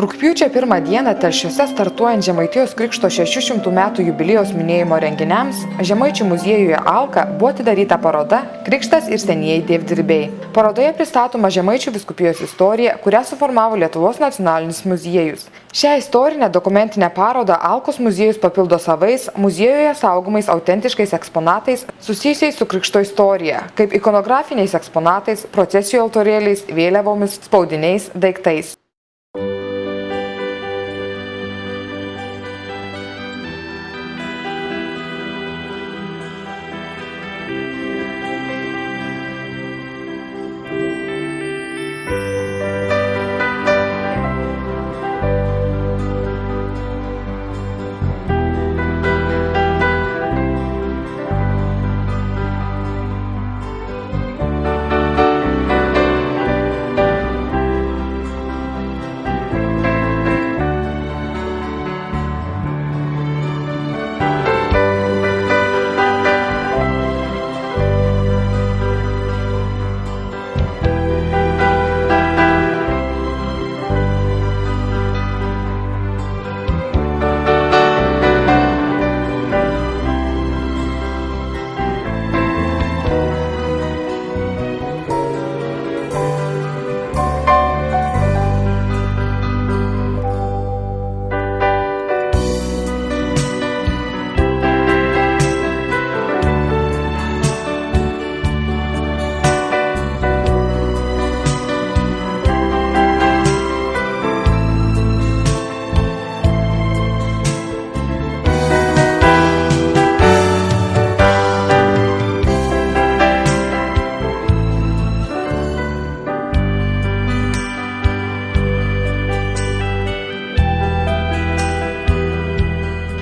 Rugpjūčio 1 dieną Telšiuose startuojant Žemaitijos Krikšto 600 metų jubiliejaus minėjimo renginiams, Žemaičių muziejuje Alka buvo atidaryta paroda Krikštas ir senieji dievdirbiai. Parodoje pristatoma Žemaičių vyskupijos istorija, kurią suformavo Lietuvos nacionalinis muziejus. Šią istorinę dokumentinę parodą Alkos muziejus papildo savais, muziejuje saugomais autentiškais eksponatais susijusiais su Krikšto istorija, kaip ikonografiniais eksponatais, procesijų altorėliais, vėliavomis, spaudiniais, daiktais.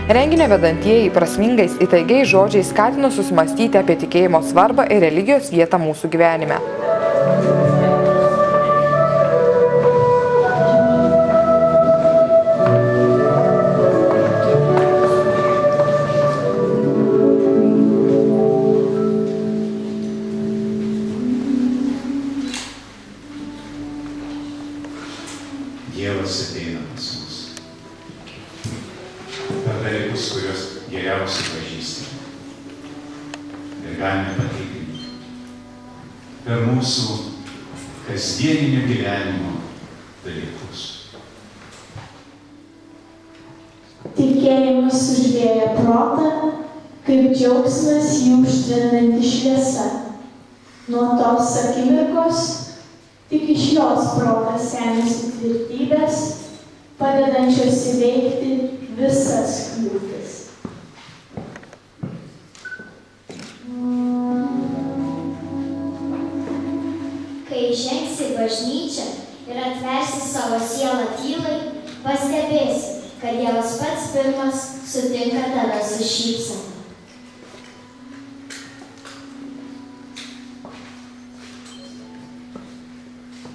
Renginio vedantieji prasmingais įtaigiais žodžiais skatino susimąstyti apie tikėjimo svarbą ir religijos vietą mūsų gyvenime. Dievas ateina pas mus. Per dalykus, kuriuos geriausiai pažįstame ir galime patikinti. Per mūsų kasdieninio gyvenimo dalykus. Tikėjimas užlieja protą, kaip džiaugsmas jį užtvindanti šviesa. Nuo tos akimirkos tik iš jos protas semiasi tvirtybės, padedančios įveikti visas kliūtis. Kai žengsi į bažnyčią ir atversi savo sielą tylai, pastebėsi, kad Dievas pats pirmas sutinka tave su šypsena.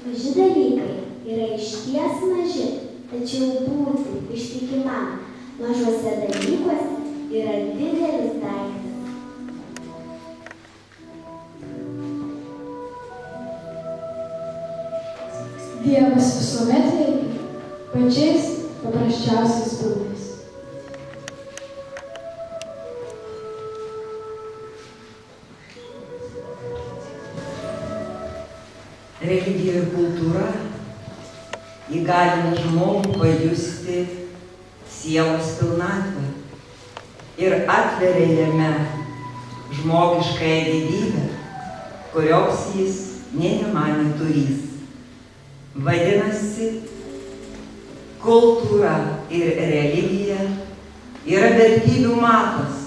Maži dalykai yra išties maži, tačiau būti ištikimam mažuose dalykuose yra didelis daiktas. Dievas visuomet veikia pačiais paprasčiausiais būdais. Religija ir kultūra įgalina žmogų pajusti sielos pilnatvę ir atveria jame žmogiškąją didybę, kurios jis nė nemanė turys. Vadinasi, kultūra ir religija yra vertybių matas,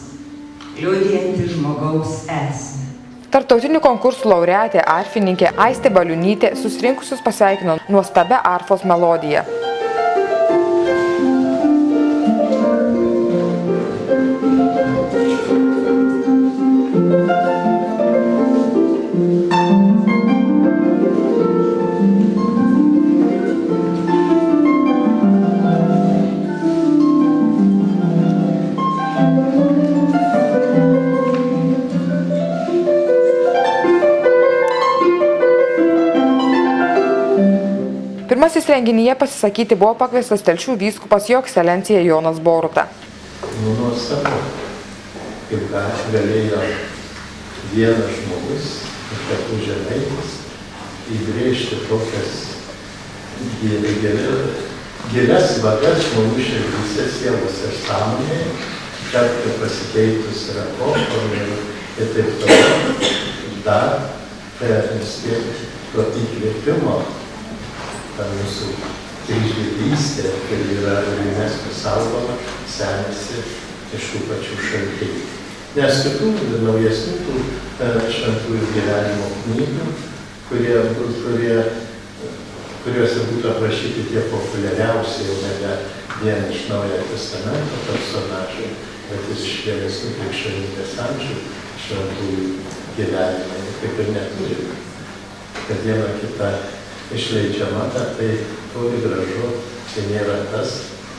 liudijanti žmogaus esmę. Tarptautinių konkursų laureatė arfininkė Aistė Baliunytė susirinkusius pasveikino nuostabia arfos melodija. renginyje pasisakyti buvo pakviestas Telšių vyskupas Jo Ekscelencija Jonas Boruta. Nuostabu, kaip galėjo vienas žmogus, Kapų žemaitis, įbrėžti tokias gilias vagas žmonių širdyse, sielos ir sąmonėje, kad pasikeitus ir epochom ir taip toliau, dar nespėti to įkvėpimo, ta mūsų kryždirbystė, kuri yra UNESCO saugoma, semiasi iš tų pačių šaltinių. Nes kitų naujesnių tų šventųjų gyvenimo knygų, kuriuose būtų aprašyti tie populiariausi, jau nebe vien iš Naujojo Testamento personažai, bet iš vėlesnių krikščionybės amžių šventųjų gyvenimai, kaip ir neturi. Kad viena kita išleidžiama, tai toli gražu, tai nėra tas,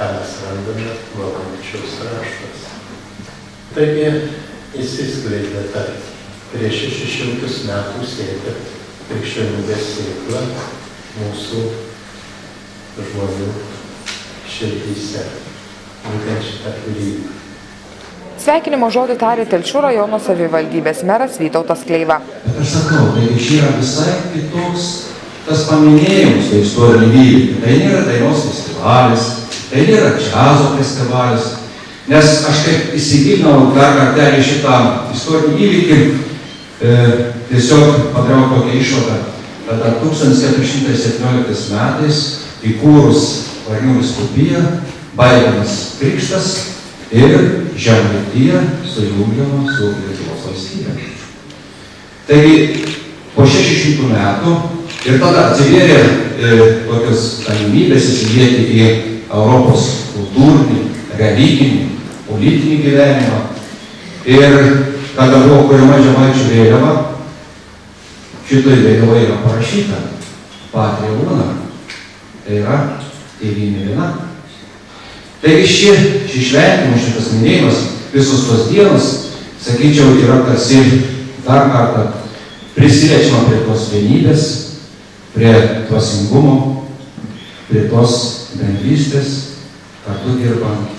ką mes randame Valdančiaus raštuose. Taigi įsiskleidė ta prieš 600 metų sėta krikščionybės sėkla mūsų žmonių širdyse, būtent šitą kūrybą. Sveikinimo žodį tarė Telšių rajono savivaldybės meras Vytautas Kleiva. Bet aš sakau, tai čia yra visai kitoks tas paminėjimas, tai istorinį įvykį. Tai nėra dainos festivalis, tai nėra džiazo festivalis. Nes aš kaip įsigilinau dar kartelį šitą istorinį įvykį, tiesiog padariau tokią išvadą. Tada 1417 metais įkūrus Varnių vyskupiją, baigiamas krikštas ir Žemaitija sujungiama su Lietuvos valstybe. Taigi po 600 metų ir tada atsivėrė tokios galimybės įsilieti į Europos kultūrinį, religinį, politinį gyvenimą. Ir kada buvo kuriama Žemaičių vėliava, šitoj vėliavoje yra parašyta Patria Una, tai yra tėvynė viena. Taigi šį šventimą, šitas minėjimas, visos tos dienos, sakyčiau, yra tarsi dar kartą prisiliečiama prie tos vienybės, prie dvasingumo, prie tos bendrystės, kartu dirbant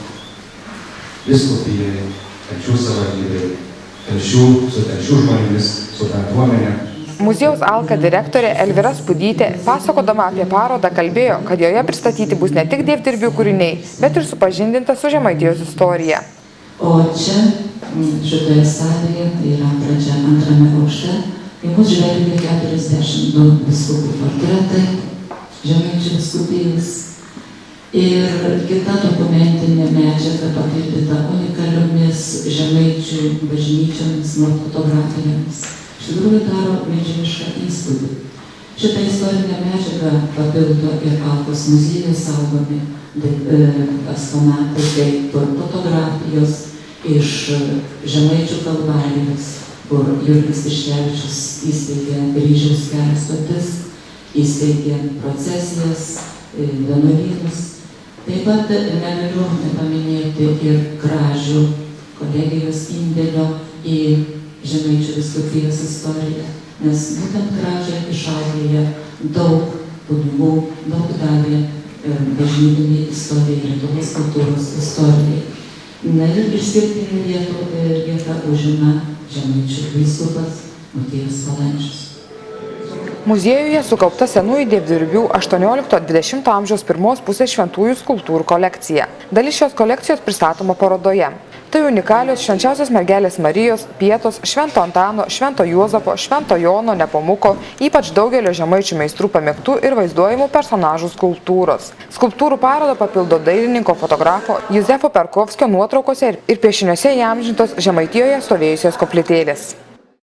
vyskupijai, Telšių savivaldybei, su Telšių žmonėmis, su bendruomenė. Muziejaus Alka direktorė Elvira Spudytė, pasakodama apie parodą, kalbėjo, kad joje pristatyti bus ne tik dievdirbių kūriniai, bet ir supažindinta su Žemaitijos istorija. O čia, šitoje salėje, tai yra pradžia antrame aukšte, į mus žvelgia 42 vyskupų portretai Žemaičių vyskupijos ir kita dokumentinė medžiaga papildyta unikaliomis Žemaičių bažnyčiomis, fotografijomis. Iš tikrųjų daro milžinišką įspūdį. Šitą istorinę medžiagą papildo ir Alkos muziejus saugomi eksponatai, kaip fotografijos iš Žemaičių kalvarijos, kur Jurgis Tiškevičius įsteigė Kryžiaus kelio stotis, įsteigė procesijas, vienuolynus. Taip pat negaliu nepaminėti ir Kražių kolegijos indėlio į Žemaičių vyskupijos istoriją, nes būtent Kražiai išauklėje daug kunigų, daug davė bažnytinei istorijai, Lietuvos kultūros istorijai. Na ir išskirtinį vietą užima Žemaičių vyskupas Motiejus Valančius. Muziejuje sukaupta senųjų dievdirbių 18–20 amžiaus pirmos pusės šventųjų skulptūrų kolekcija. Dalis šios kolekcijos pristatoma parodoje. Tai unikalios Švenčiausios mergelės Marijos, Pietos, Švento Antano, Švento Juozapo, Švento Jono Nepomuko, ypač daugelio žemaičių meistrų pamėgtų ir vaizduojamų personažų skulptūros. Skulptūrų parodą papildo dailininko fotografo Juzefo Perkovskio nuotraukose ir piešiniuose įamžintos Žemaitijoje stovėjusios koplytėlės.